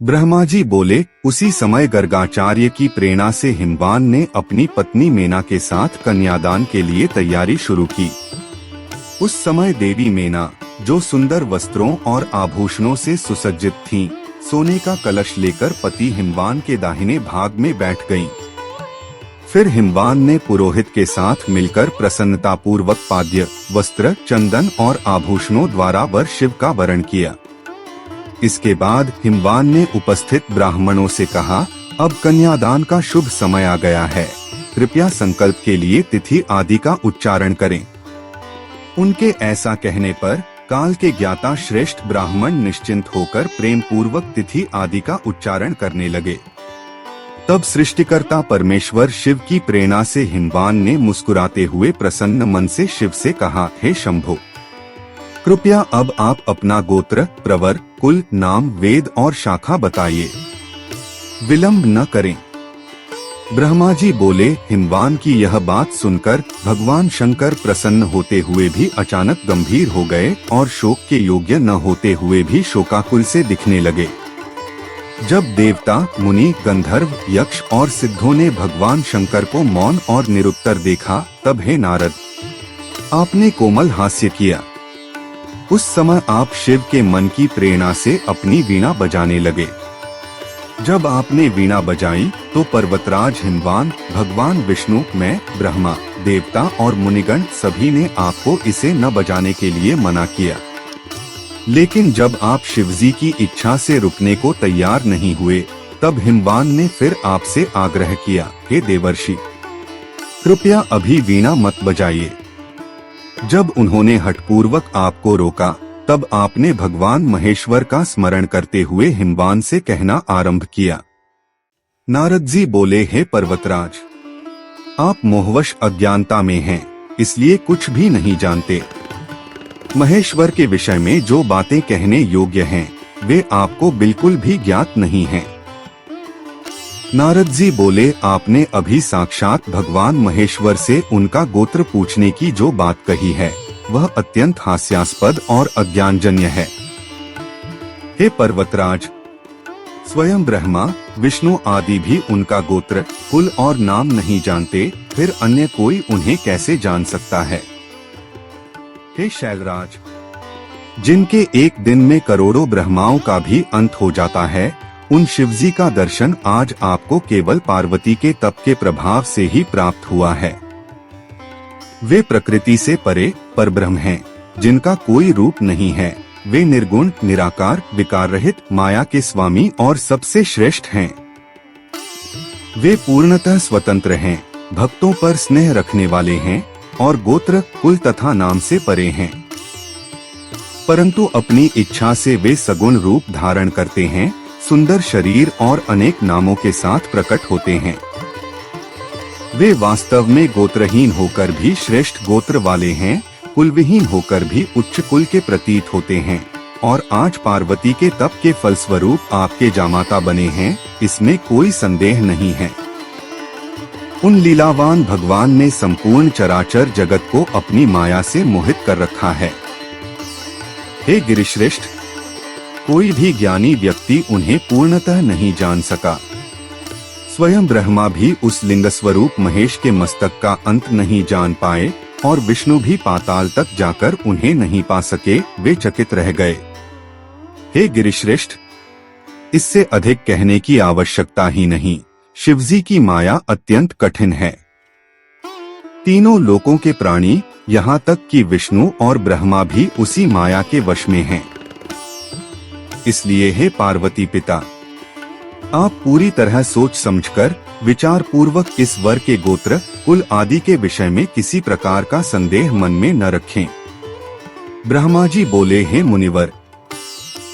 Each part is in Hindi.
ब्रह्मा जी बोले, उसी समय गर्गाचार्य की प्रेरणा से हिमवान ने अपनी पत्नी मेना के साथ कन्यादान के लिए तैयारी शुरू की। उस समय देवी मेना, जो सुंदर वस्त्रों और आभूषणों से सुसज्जित थीं, सोने का कलश लेकर पति हिमवान के दाहिने भाग में बैठ गईं। फिर हिमवान ने पुरोहित के साथ मिलकर प्रसन्नतापूर्वक पाद्य, वस्त्र, चंदन और आभूषणों द्वारा वर शिव का वरण किया। इसके बाद हिमवान ने उपस्थित ब्राह्मणों से कहा, अब कन्यादान का शुभ समय आ गया है, कृपया संकल्प के लिए तिथि आदि का उच्चारण करें। उनके ऐसा कहने पर काल के ज्ञाता श्रेष्ठ ब्राह्मण निश्चिंत होकर प्रेम पूर्वक तिथि आदि का उच्चारण करने लगे। तब सृष्टिकर्ता परमेश्वर शिव की प्रेरणा से हिमवान ने मुस्कुराते हुए प्रसन्न मन से शिव से कहा, हे शंभो, कृपया अब आप अपना गोत्र, प्रवर, कुल, नाम, वेद और शाखा बताइए, विलंब न करें। ब्रह्मा जी बोले, हिमवान की यह बात सुनकर भगवान शंकर प्रसन्न होते हुए भी अचानक गंभीर हो गए और शोक के योग्य न होते हुए भी शोकाकुल से दिखने लगे। जब देवता, मुनि, गंधर्व, यक्ष और सिद्धों ने भगवान शंकर को मौन और निरुत्तर देखा, तब हे नारद, आपने कोमल हास्य किया। उस समय आप शिव के मन की प्रेरणा से अपनी वीणा बजाने लगे। जब आपने वीणा बजाई तो पर्वतराज हिमवान, भगवान विष्णु, मैं, ब्रह्मा, देवता और मुनिगण सभी ने आपको इसे न बजाने के लिए मना किया। लेकिन जब आप शिवजी की इच्छा से रुकने को तैयार नहीं हुए, तब हिमवान ने फिर आपसे आग्रह किया, हे देवर्षि, कृपया अभी वीणा मत बजाइए। जब उन्होंने हठपूर्वक आपको रोका, तब आपने भगवान महेश्वर का स्मरण करते हुए हिमवान से कहना आरंभ किया। नारद जी बोले, हे पर्वतराज, आप मोहवश अज्ञानता में हैं, इसलिए कुछ भी नहीं जानते। महेश्वर के विषय में जो बातें कहने योग्य हैं, वे आपको बिल्कुल भी ज्ञात नहीं हैं। नारद जी बोले, आपने अभी साक्षात भगवान महेश्वर से उनका गोत्र पूछने की जो बात कही है, वह अत्यंत हास्यास्पद और अज्ञानजन्य है। हे पर्वतराज, स्वयं ब्रह्मा, विष्णु आदि भी उनका गोत्र, कुल और नाम नहीं जानते, फिर अन्य कोई उन्हें कैसे जान सकता है? हे शैलराज, जिनके एक दिन में करोड़ों ब्रह्माओं का भी अंत हो जाता है, उन शिवजी का दर्शन आज आपको केवल पार्वती के तप के प्रभाव से ही प्राप्त हुआ है। वे प्रकृति से परे परब्रह्म हैं, जिनका कोई रूप नहीं है। वे निर्गुण, निराकार, विकार रहित, माया के स्वामी और सबसे श्रेष्ठ हैं। वे पूर्णतः स्वतंत्र हैं, भक्तों पर स्नेह रखने वाले हैं और गोत्र, कुल तथा नाम से परे हैं। परंतु अपनी इच्छा से वे सगुण रूप धारण करते हैं, सुंदर शरीर और अनेक नामों के साथ प्रकट होते हैं। वे वास्तव में गोत्रहीन होकर भी श्रेष्ठ गोत्र वाले हैं, कुलविहीन होकर भी उच्च कुल के प्रतीत होते हैं और आज पार्वती के तप के फलस्वरूप आपके जामाता बने हैं, इसमें कोई संदेह नहीं है। उन लीलावान भगवान ने संपूर्ण चराचर जगत को अपनी माया से मोहित कर रखा है। हे गिरिश्रेष्ठ, कोई भी ज्ञानी व्यक्ति उन्हें पूर्णतः नहीं जान सका। स्वयं ब्रह्मा भी उस लिंग स्वरूप महेश के मस्तक का अंत नहीं जान पाए और विष्णु भी पाताल तक जाकर उन्हें नहीं पा सके, वे चकित रह गए। हे गिरिश्रेष्ठ, इससे अधिक कहने की आवश्यकता ही नहीं। शिवजी की माया अत्यंत कठिन है। तीनों लोकों के प्राणी, यहाँ तक कि विष्णु और ब्रह्मा भी उसी माया के वश में हैं। इसलिए हे पार्वती पिता, आप पूरी तरह सोच समझकर विचार पूर्वक इस वर के गोत्र, कुल आदि के विषय में किसी प्रकार का संदेह मन में न रखें। ब्रह्मा जी बोले, हे मुनिवर,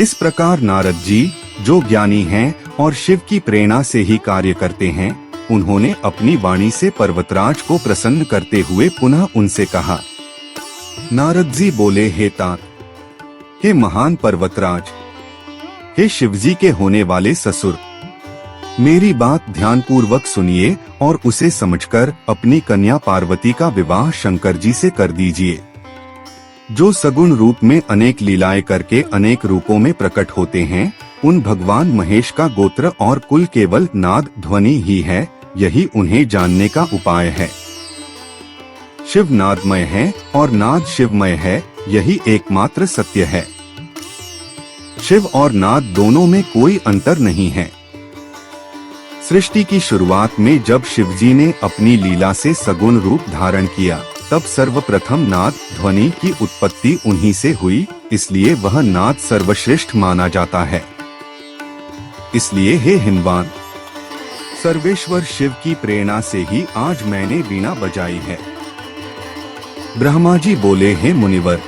इस प्रकार नारद जी, जो ज्ञानी हैं और शिव की प्रेरणा से ही कार्य करते हैं, उन्होंने अपनी वाणी से पर्वतराज को प्रसन्न करते हुए पुनः उनसे कहा। नारद जी बोले, हे तात, हे महान पर्वतराज, हे शिवजी के होने वाले ससुर, मेरी बात ध्यानपूर्वक सुनिए और उसे समझकर अपनी कन्या पार्वती का विवाह शंकर जी से कर दीजिए, जो सगुण रूप में अनेक लीलाएं करके अनेक रूपों में प्रकट होते हैं उन भगवान महेश का गोत्र और कुल केवल नाद ध्वनि ही है, यही उन्हें जानने का उपाय है। शिव नादमय है और नाद शिवमय है, यही एकमात्र सत्य है। शिव और नाद दोनों में कोई अंतर नहीं है। सृष्टि की शुरुआत में जब शिवजी ने अपनी लीला से सगुण रूप धारण किया, तब सर्वप्रथम नाद ध्वनि की उत्पत्ति उन्हीं से हुई, इसलिए वह नाद सर्वश्रेष्ठ माना जाता है। इसलिए हे हिमवान, सर्वेश्वर शिव की प्रेरणा से ही आज मैंने वीणा बजाई है। ब्रह्मा जी बोले, हे मुनिवर,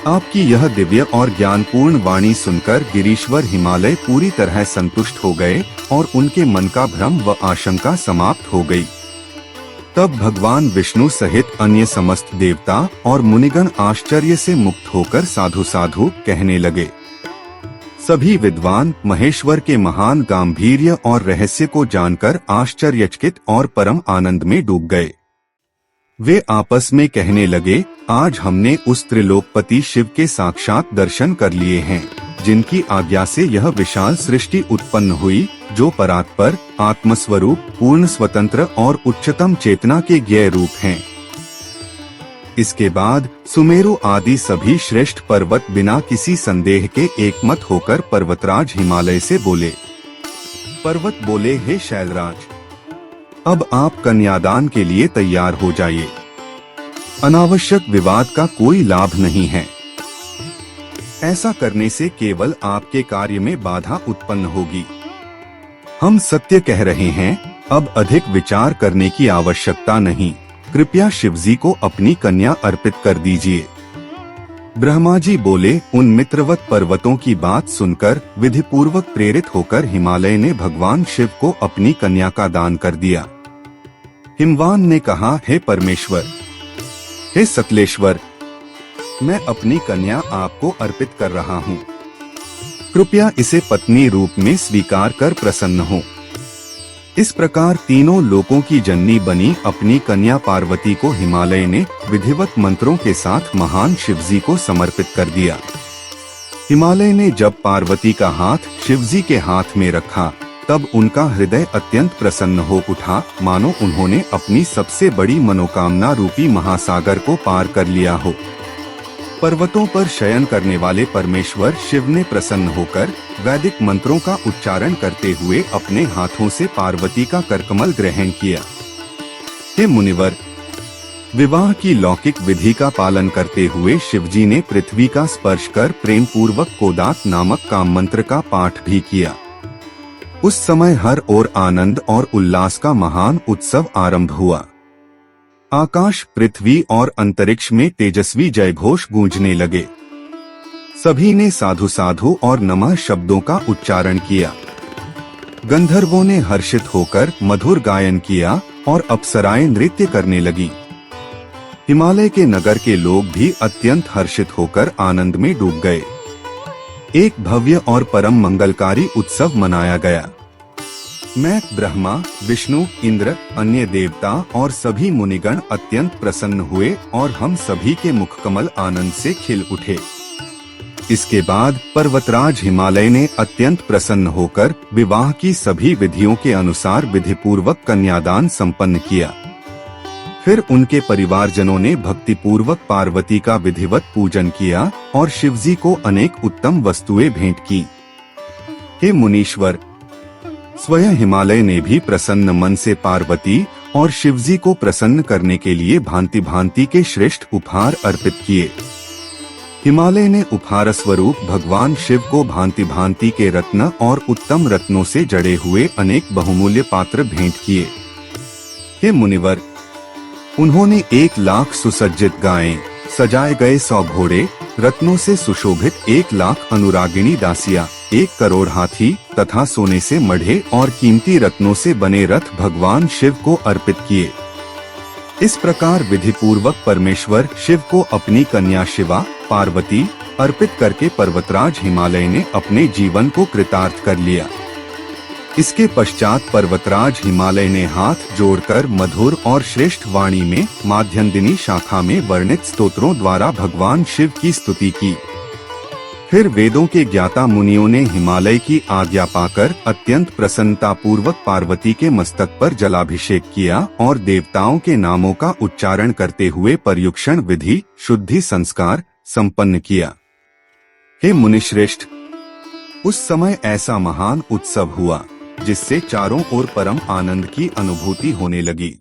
आपकी यह दिव्य और ज्ञानपूर्ण वाणी सुनकर गिरीश्वर हिमालय पूरी तरह संतुष्ट हो गए और उनके मन का भ्रम व आशंका समाप्त हो गई। तब भगवान विष्णु सहित अन्य समस्त देवता और मुनिगण आश्चर्य से मुक्त होकर साधु साधु कहने लगे। सभी विद्वान महेश्वर के महान गांभीर्य और रहस्य को जानकर आश्चर्यचकित और परम आनंद में डूब गए। वे आपस में कहने लगे, आज हमने उस त्रिलोकपति शिव के साक्षात दर्शन कर लिए हैं, जिनकी आज्ञा से यह विशाल सृष्टि उत्पन्न हुई, जो परात्पर, आत्मस्वरूप, पूर्ण स्वतंत्र और उच्चतम चेतना के ज्ञेय रूप हैं। इसके बाद सुमेरु आदि सभी श्रेष्ठ पर्वत बिना किसी संदेह के एकमत होकर पर्वतराज हिमालय से बोले। पर्वत बोले, हे शैलराज, अब आप कन्यादान के लिए तैयार हो जाइए। अनावश्यक विवाद का कोई लाभ नहीं है। ऐसा करने से केवल आपके कार्य में बाधा उत्पन्न होगी। हम सत्य कह रहे हैं, अब अधिक विचार करने की आवश्यकता नहीं। कृपया शिवजी को अपनी कन्या अर्पित कर दीजिए। ब्रह्मा जी बोले, उन मित्रवत पर्वतों की बात सुनकर विधिपूर्वक प्रेरित होकर हिमालय ने भगवान शिव को अपनी कन्या का दान कर दिया। हिमवान ने कहा, हे परमेश्वर, हे सकलेश्वर, मैं अपनी कन्या आपको अर्पित कर रहा हूँ। कृपया इसे पत्नी रूप में स्वीकार कर प्रसन्न हो। इस प्रकार तीनों लोकों की जननी बनी अपनी कन्या पार्वती को हिमालय ने विधिवत मंत्रों के साथ महान शिवजी को समर्पित कर दिया। हिमालय ने जब पार्वती का हाथ शिवजी के हाथ में रखा, तब उनका हृदय अत्यंत प्रसन्न हो उठा, मानो उन्होंने अपनी सबसे बड़ी मनोकामना रूपी महासागर को पार कर लिया हो। पर्वतों पर शयन करने वाले परमेश्वर शिव ने प्रसन्न होकर वैदिक मंत्रों का उच्चारण करते हुए अपने हाथों से पार्वती का करकमल ग्रहण किया। हे मुनिवर, विवाह की लौकिक विधि का पालन करते हुए शिवजी ने पृथ्वी का स्पर्श कर प्रेम पूर्वक कोदात नामक काम मंत्र का पाठ भी किया। उस समय हर ओर आनंद और उल्लास का महान उत्सव आरंभ हुआ। आकाश, पृथ्वी और अंतरिक्ष में तेजस्वी जयघोष गूंजने लगे। सभी ने साधु साधु और नमः शब्दों का उच्चारण किया। गंधर्वों ने हर्षित होकर मधुर गायन किया और अप्सराएं नृत्य करने लगी। हिमालय के नगर के लोग भी अत्यंत हर्षित होकर आनंद में डूब गए। एक भव्य और परम मंगलकारी उत्सव मनाया गया। मैं, ब्रह्मा, विष्णु, इंद्र, अन्य देवता और सभी मुनिगण अत्यंत प्रसन्न हुए और हम सभी के मुखकमल आनंद से खिल उठे। इसके बाद पर्वतराज हिमालय ने अत्यंत प्रसन्न होकर विवाह की सभी विधियों के अनुसार विधिपूर्वक कन्यादान संपन्न किया। फिर उनके परिवारजनों ने भक्तिपूर्वक पार्वती का विधिवत पूजन किया और शिवजी को अनेक उत्तम वस्तुएं भेंट की। हे मुनीश्वर, स्वयं हिमालय ने भी प्रसन्न मन से पार्वती और शिवजी को प्रसन्न करने के लिए भांति भांति के श्रेष्ठ उपहार अर्पित किए। हिमालय ने उपहार स्वरूप भगवान शिव को भांति भांति के रत्न और उत्तम रत्नों से जड़े हुए अनेक बहुमूल्य पात्र भेंट किए। हे मुनिवर, उन्होंने 1,00,000 सुसज्जित गायें, सजाए गए 100 घोड़े, रत्नों से सुशोभित 1,00,000 अनुरागिणी दासियां, 1 करोड़ हाथी तथा सोने से मढ़े और कीमती रत्नों से बने रथ भगवान शिव को अर्पित किए। इस प्रकार विधिपूर्वक परमेश्वर शिव को अपनी कन्या शिवा, पार्वती अर्पित करके पर्वतराज हिमालय ने अपने जीवन को कृतार्थ कर लिया। इसके पश्चात पर्वतराज हिमालय ने हाथ जोड़कर मधुर और श्रेष्ठ वाणी में माध्यन्दिनी शाखा में वर्णित स्तोत्रों द्वारा भगवान शिव की स्तुति की। फिर वेदों के ज्ञाता मुनियों ने हिमालय की आज्ञा पाकर अत्यंत प्रसन्नता पूर्वक पार्वती के मस्तक पर जलाभिषेक किया और देवताओं के नामों का उच्चारण करते हुए पर्युक्षण विधि शुद्धि संस्कार संपन्न किया। हे मुनिश्रेष्ठ, उस समय ऐसा महान उत्सव हुआ जिससे चारों ओर परम आनंद की अनुभूति होने लगी।